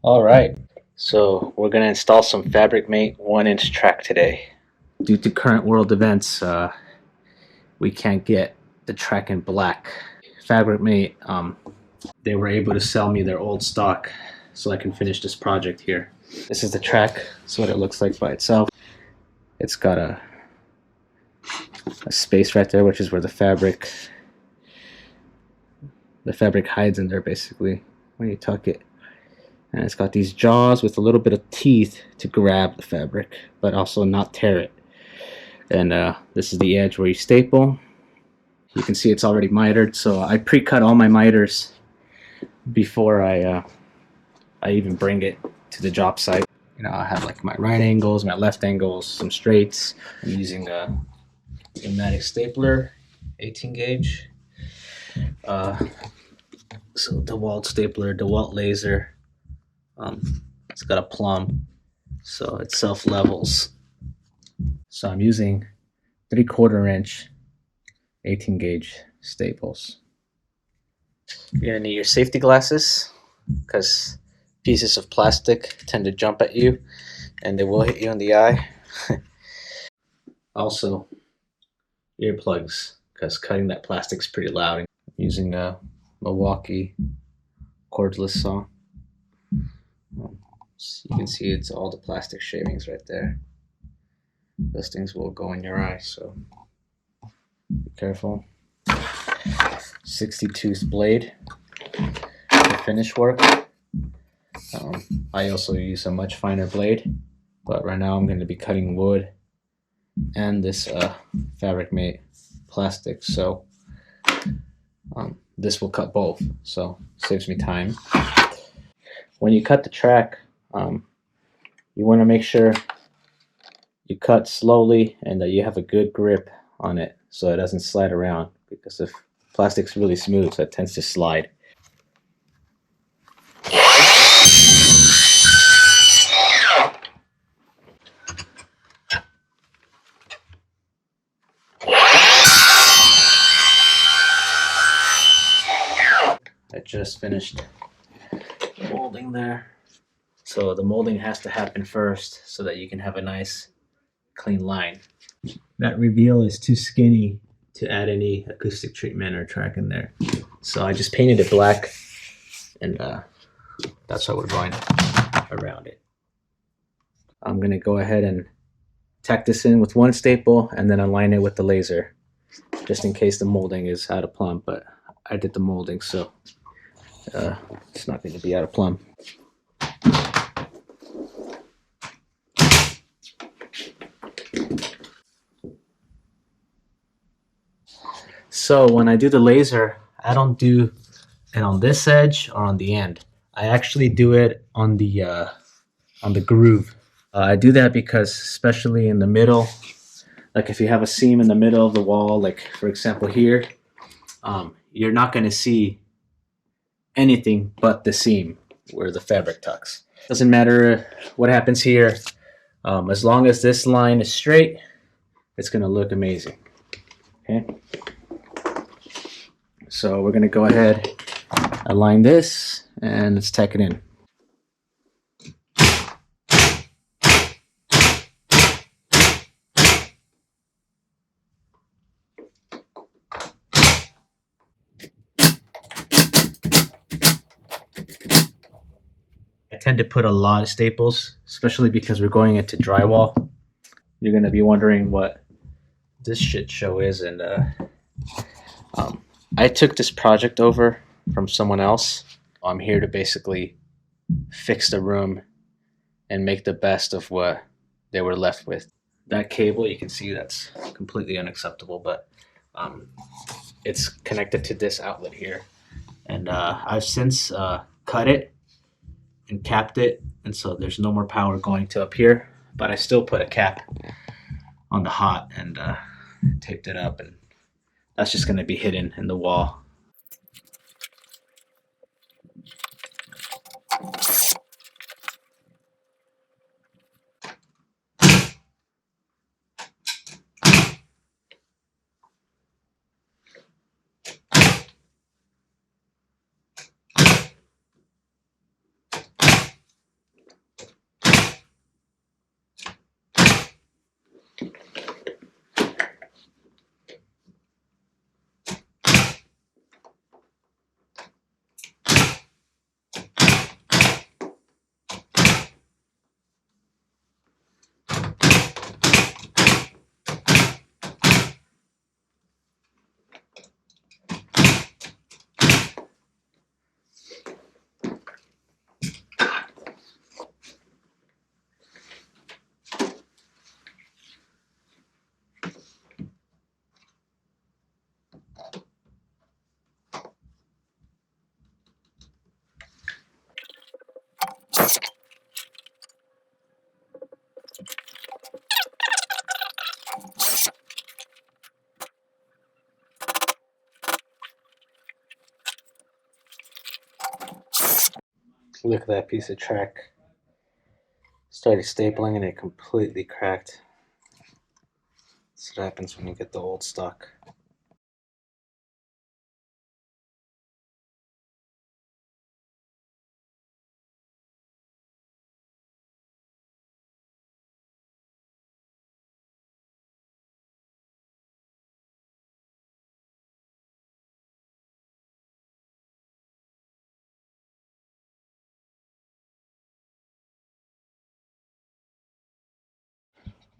All right, so we're gonna install some Fabricmate 1-inch track today. Due to current world events, we can't get the track in black. Fabricmate, they were able to sell me their old stock so I can finish this project here. This is the track. That's what it looks like by itself. It's got a space right there, which is where the fabric hides in there basically when you tuck it. And it's got these jaws with a little bit of teeth to grab the fabric, but also not tear it. And this is the edge where you staple. You can see it's already mitered, so I pre-cut all my miters before I even bring it to the job site. You know, I have like my right angles, my left angles, some straights. I'm using a pneumatic stapler, 18 gauge. So DeWalt stapler, DeWalt laser. It's got a plumb, so it self-levels. So I'm using 3/4 inch 18 gauge staples. You're gonna need your safety glasses because pieces of plastic tend to jump at you and they will hit you in the eye. Also, earplugs because cutting that plastic's pretty loud. I'm using a Milwaukee cordless saw. You can see it's all the plastic shavings right there. Those things will go in your eye, so be careful. 60 tooth blade for finish work. I also use a much finer blade, but right now I'm going to be cutting wood and this Fabricmate plastic, so this will cut both, so saves me time. When you cut the track, you want to make sure you cut slowly and that you have a good grip on it so it doesn't slide around, because if plastic's really smooth, so it tends to slide. I just finished molding there. So the molding has to happen first so that you can have a nice clean line. That reveal is too skinny to add any acoustic treatment or track in there. So I just painted it black, and that's how we're going around it. I'm gonna go ahead and tack this in with one staple and then align it with the laser, just in case the molding is out of plumb, but I did the molding, so it's not going to be out of plumb. So when I do the laser, I don't do it on this edge or on the end. I actually do it on the groove. I do that because, especially in the middle, like if you have a seam in the middle of the wall, like for example here, you're not going to see anything but the seam where the fabric tucks. Doesn't matter what happens here, as long as this line is straight, it's going to look amazing. Okay, so we're going to go ahead, align this, and let's tack it in. I tend to put a lot of staples, especially because we're going into drywall. You're going to be wondering what this shit show is, and I took this project over from someone else. I'm here to basically fix the room and make the best of what they were left with. That cable, you can see that's completely unacceptable, but it's connected to this outlet here. And I've since cut it and capped it, and so there's no more power going to up here, but I still put a cap on the hot and taped it up, and that's just going to be hidden in the wall. Look at that piece of track. Started stapling and it completely cracked. That's what happens when you get the old stock.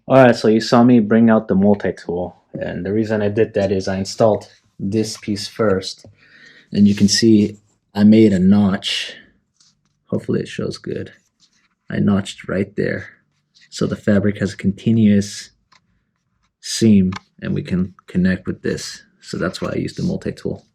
Alright, so you saw me bring out the multi-tool, and the reason I did that is I installed this piece first, and you can see I made a notch. Hopefully it shows good. I notched right there, so the fabric has a continuous seam, and we can connect with this. So that's why I used the multi-tool.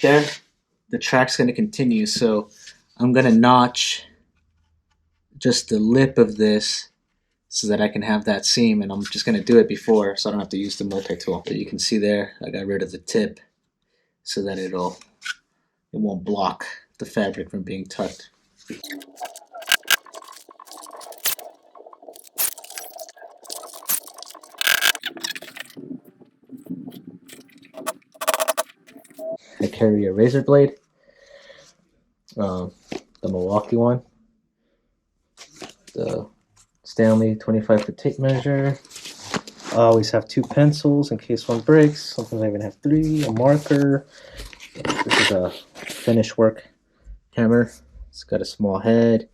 There, the track's going to continue, so I'm going to notch just the lip of this so that I can have that seam, and I'm just going to do it before so I don't have to use the multi-tool. So you can see there I got rid of the tip so that it won't block the fabric from being tucked. I carry a razor blade, the Milwaukee one, the Stanley 25-foot tape measure. I always have 2 pencils in case one breaks. Sometimes I even have 3, a marker. This is a finish work hammer. It's got a small head,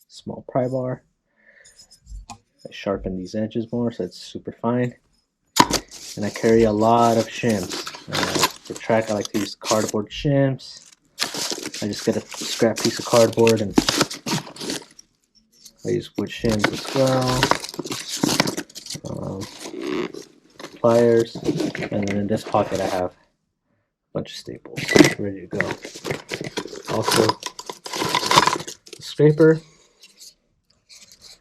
small pry bar. I sharpen these edges more so it's super fine. And I carry a lot of shims. For track, I like to use cardboard shims. I just get a scrap piece of cardboard and I use wood shims as well. Pliers, and then in this pocket I have a bunch of staples ready to go. Also, a scraper.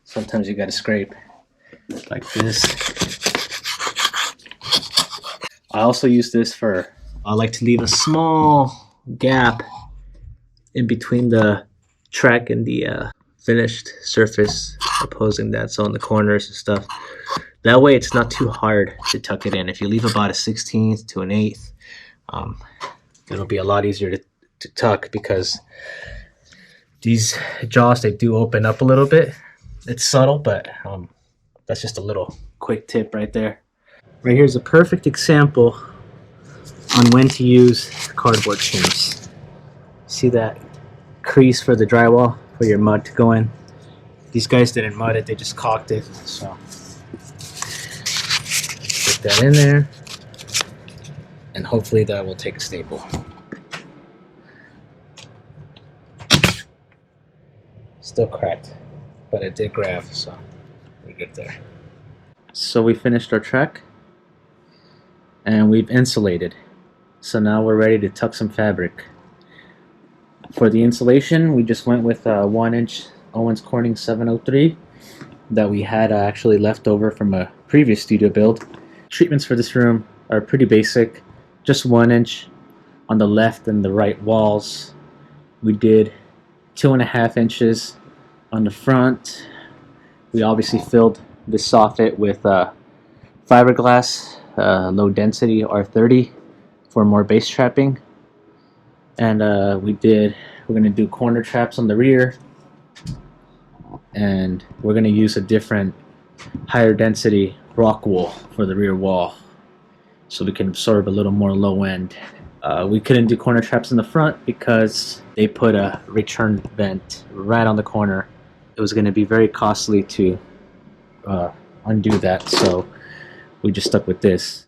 Sometimes you gotta scrape like this. I also use this for, I like to leave a small gap in between the track and the finished surface opposing that, so in the corners and stuff. That way it's not too hard to tuck it in. If you leave about a 16th to an 1/8, it'll be a lot easier to tuck, because these jaws, they do open up a little bit. It's subtle, but that's just a little quick tip right there. Right here is a perfect example on when to use cardboard shims. See that crease for the drywall for your mud to go in? These guys didn't mud it, they just caulked it. So put that in there, and hopefully that will take a staple. Still cracked, but it did grab, so we're good there. So we finished our track and we've insulated. So now we're ready to tuck some fabric. For the insulation, we just went with a 1-inch Owens Corning 703 that we had actually left over from a previous studio build. Treatments for this room are pretty basic, just 1 inch on the left and the right walls. We did 2.5 inches on the front. We obviously filled the soffit with fiberglass, low density R30 for more base trapping. And we're gonna do corner traps on the rear, and we're gonna use a different higher density rock wool for the rear wall so we can absorb a little more low end. We couldn't do corner traps in the front because they put a return vent right on the corner. It was going to be very costly to undo that, so we just stuck with this.